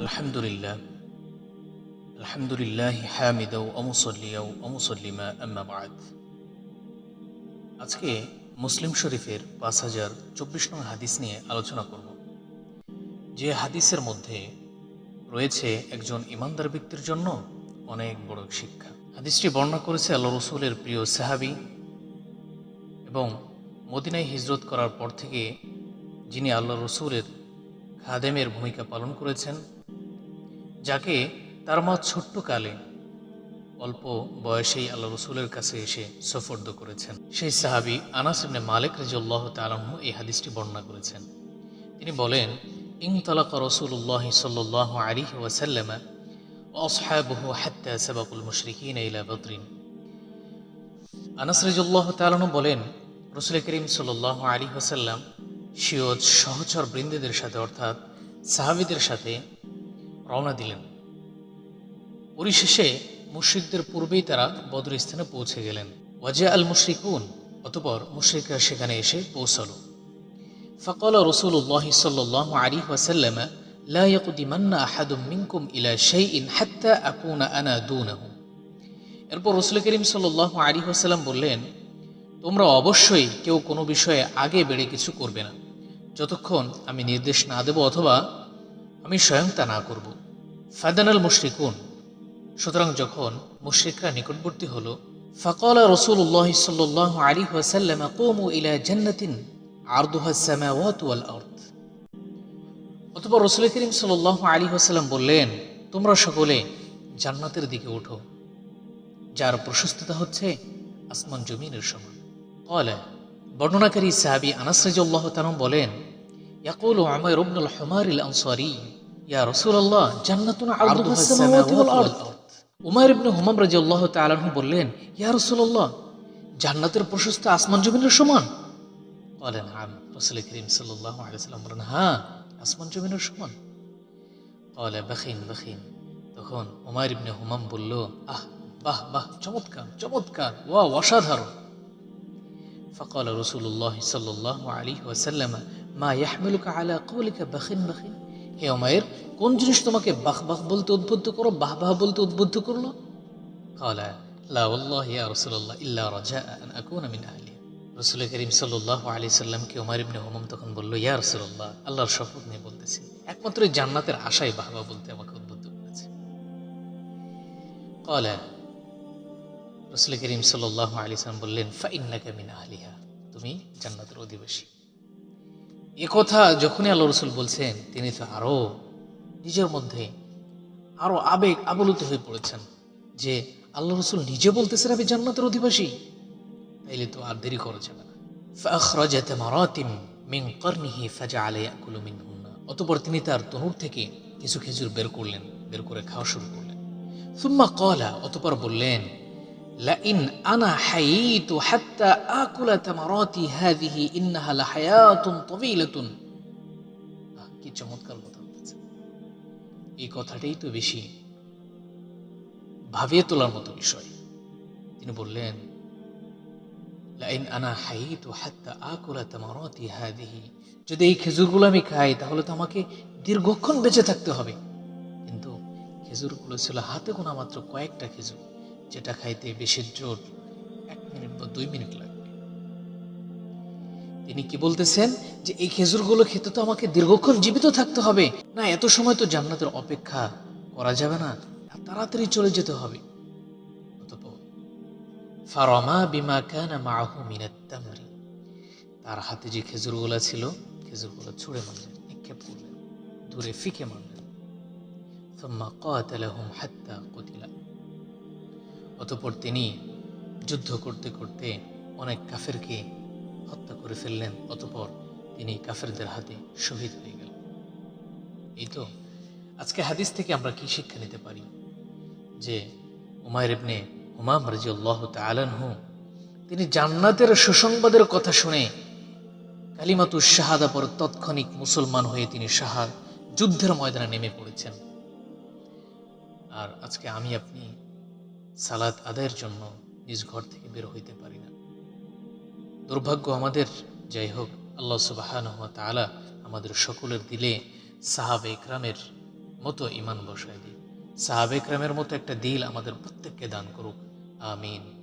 আলহামদুলিল্লাহ আলহামদুলিল্লাহ হামিদাও অমুসল্লিয়াও অমুসল্লিমা আম্মা বাদ। আজকে মুসলিম শরীফের 5024 নং হাদিস নিয়ে আলোচনা করব, যে হাদিসের মধ্যে রয়েছে একজন ইমানদার ব্যক্তির জন্য অনেক বড় শিক্ষা। হাদিসটি বর্ণনা করেছে আল্লাহ রসুলের প্রিয় সাহাবী এবং মদিনায় হিজরত করার পর থেকে যিনি আল্লাহ রসুলের খাদেমের ভূমিকা পালন করেছেন, যাকে তার মা ছোট্টকালে অল্প বয়সেই আল্লাহ রসুলের কাছে এসে সুফর্দ করেছেন। সেই সাহাবী আনাস ইবনে মালিক রাদিয়াল্লাহু তাআলা আনহু এই হাদিসটি বর্ণনা করেছেন। তিনি বলেন, ইনতালাকা রাসূলুল্লাহ সাল্লাল্লাহু আলাইহি ওয়াসাল্লাম ওয়া আসহাবুহু হাত্তা সাবাকুল মুশরিকিনা ইলা বদরিন। আনাস রাদিয়াল্লাহু তাআলা আনহু বলেন, রাসূল করিম সাল্লাল্লাহু আলাইহি ওয়াসাল্লাম স্বীয় সহচর বৃন্দদের সাথে অর্থাৎ সাহাবীদের সাথে রওনা দিলেন। পরিশেষে মুশরিকদের পূর্বেই তারা বদর স্থানে পৌঁছে গেলেন। ওয়াজা আল মুশরিকুন, অতঃপর মুশরিকরা সেখানে এসে পৌঁছালো। ফাকাল রাসূলুল্লাহ সাল্লাল্লাহু আলাইহি ওয়াসাল্লাম লা ইয়াকদিমান্না আহাদুম মিনকুম ইলা শাইইন হাত্তা আকুনা আনা দুনাহু। এরপর রাসূল করিম সাল্লাল্লাহু আলাইহি ওয়াসাল্লাম বললেন, তোমরা অবশ্যই কেউ কোনো বিষয়ে আগে বেড়ে কিছু করবে না যতক্ষণ আমি নির্দেশ না দেব অথবা আমি স্বয়ং তা না করব। ফাদানাল মুশরিকুন, সুতরাং যখন মুশরিকরা নিকটবর্তী হলো, ফাকালা রাসূলুল্লাহ সাল্লাল্লাহু আলাইহি ওয়াসাল্লাম কুমু ইলা জান্নাতিন আরদুহা আস-সামাওয়াতু ওয়াল আরদ। অতঃপর রাসূল করিম সাল্লাল্লাহু আলাইহি ওয়াসাল্লাম বললেন, তোমরা সকলে জান্নাতের দিকে ওঠো, যার প্রশস্ততা হচ্ছে আসমান জমিনের সমান। ক্বালা, বর্ণনাকারী সাহাবী আনাস রাদিয়াল্লাহু তাআলা বলেন, ইয়াকুলু উমাইর ইবনে আল-হুমার আল-আনসারী ইয়া রাসূলুল্লাহ জান্নাতুন আরদুহা আস-সামাওয়াতু ওয়াল আরদ। উমাইর ইবনে হুমাম রাদিয়াল্লাহু তাআলা আনহু বললেন, ইয়া রাসূলুল্লাহ, জান্নাতের প্রশস্ত আসমান জমিনের সমান? ক্বালা নাম, রাসূল করিম সাল্লাল্লাহু আলাইহি ওয়াসাল্লাম বলেন, হ্যাঁ, আসমান জমিনের সমান। ক্বালা বাখিন বাখিন, তখন উমাইর ইবনে হুমাম বলল, আহ, বাহ বাহ, চমৎকার চমৎকার, ওয়া অসাধারণ। ফাকাল রাসূলুল্লাহ সাল্লাল্লাহু আলাইহি ওয়াসাল্লাম মা ইয়াহমিলুকা আলা কওলিকা বাখিন বাখিন। হে উমাইর, কোন জিনিস তোমাকে বাহ বাহ বলতে উদ্বুদ্ধ করো, বাহ বাহ বলতে উদ্বুদ্ধ করলো? ক্বালা লা ওয়াল্লাহি ইয়া রাসূলুল্লাহ ইল্লা রাজা আন আকুনা মিন আহলি। রাসূল করিম সাল্লাল্লাহু আলাইহি সাল্লামকে উমাইর ইবনে হুমাম তখন বলল, ইয়া রাসূলুল্লাহ, আল্লাহর শপথ নিয়ে বলতেছি, একমাত্র জান্নাতের আশায় বাহ বাহ বলতে আমাকে উদ্বুদ্ধ করেছে। ক্বালা, রাসূল করিম সাল্লাল্লাহু আলাইহি সাল্লাম বললেন, ফাইন্নাকা মিন আহলিহা, তুমি জান্নাতের অধিবাসী। এ কথা যখনই আল্লাহ রসুল বলছেন, তিনি তো আরো নিজের মধ্যে আরো আবেগ আবলুত হয়ে পড়েছেন যে আল্লাহ রসুল নিজে বলতেছেন আমি জান্নাতের অধিবাসী, তাইলে তো আর দেরি করা যাবে না। ফাখরাজা তামারাতিম মিন করনিহি ফাজআলা ইয়াকুলু মিনহুন্না। অতঃপর তিনি তার তনুর থেকে কিছু খেজুর বের করলেন, বের করে খাওয়া শুরু করলেন। সুম্মা ক্বালা, অতঃপর বললেন, লাইন আনা হাইতু হাত্তা আকুলা তামারাতি হাযিহি ইন্নাহা লাহায়াতুন তাওয়িলাতুন। কি চমৎকার কথা বলেছেন! এই কথাটাই তো বেশি ভাবিয়ে তোলার মতো বিষয়। তিনি বললেন, লাইন আনা হাইতু হাত্তা আকুলা তামারাতি হাযিহি, যদি এই খেজুরগুলো আমি খাই তাহলে তো আমাকে দীর্ঘক্ষণ বেঁচে থাকতে হবে। কিন্তু খেজুরগুলো ছিল হাতে গোনা মাত্র কয়েকটা খেজুর, যেটা খাইতে বেশি জোর 1 মিনিট বা 2 মিনিট লাগবে। তিনি কি বলতেছেন যে এই খেজুরগুলো খেতে তো আমাকে দীর্ঘক্ষণ জীবিত থাকতে হবে না, এত সময় তো জান্নাতের অপেক্ষা করা যাবে না, তাড়াতাড়ি চলে যেতে হবে। অতঃপর ফারামা বিমা কানা মাআহু মিনাত তামরি, তার হাতে যে খেজুরগুলো ছিল খেজুরগুলো ছুঁড়ে মারলেন, নিক্ষেপ করলেন, দূরে ফিকে মারলেন। সুম্মা কাতালাহুম হাত্তা কুতিলা, অতঃপর তিনি যুদ্ধ করতে করতে অনেক কাফেরকে হত্যা করে ফেললেন। অতঃপর তিনি কাফেরদের হাতে শহীদ হয়ে গেলেন। এই তো আজকে হাদিস থেকে আমরা কি শিক্ষা নিতে পারি? যে উমাইর ইবনে হুমাম রাদিয়াল্লাহু তাআলা আনহু তিনি জান্নাতের সুসংবাদের কথা শুনে কালিমাতুশ শাহাদা পর তৎক্ষণিক মুসলমান হয়ে তিনি যুদ্ধের ময়দানে নেমে পড়েছেন। আর আজকে আমি আপনি সালাত আদায়ের জন্য নিজ ঘর থেকে বের হইতে পারি না। দুর্ভাগ্য আমাদের। যাই হোক, আল্লাহ সুবহানাহু ওয়া তাআলা আমাদের সকলের দিলে সাহাবে ইকরামের মতো ঈমান বসায় দিক। সাহাবে একরামের মতো একটা দিল আমাদের প্রত্যেককে দান করুক। আমিন।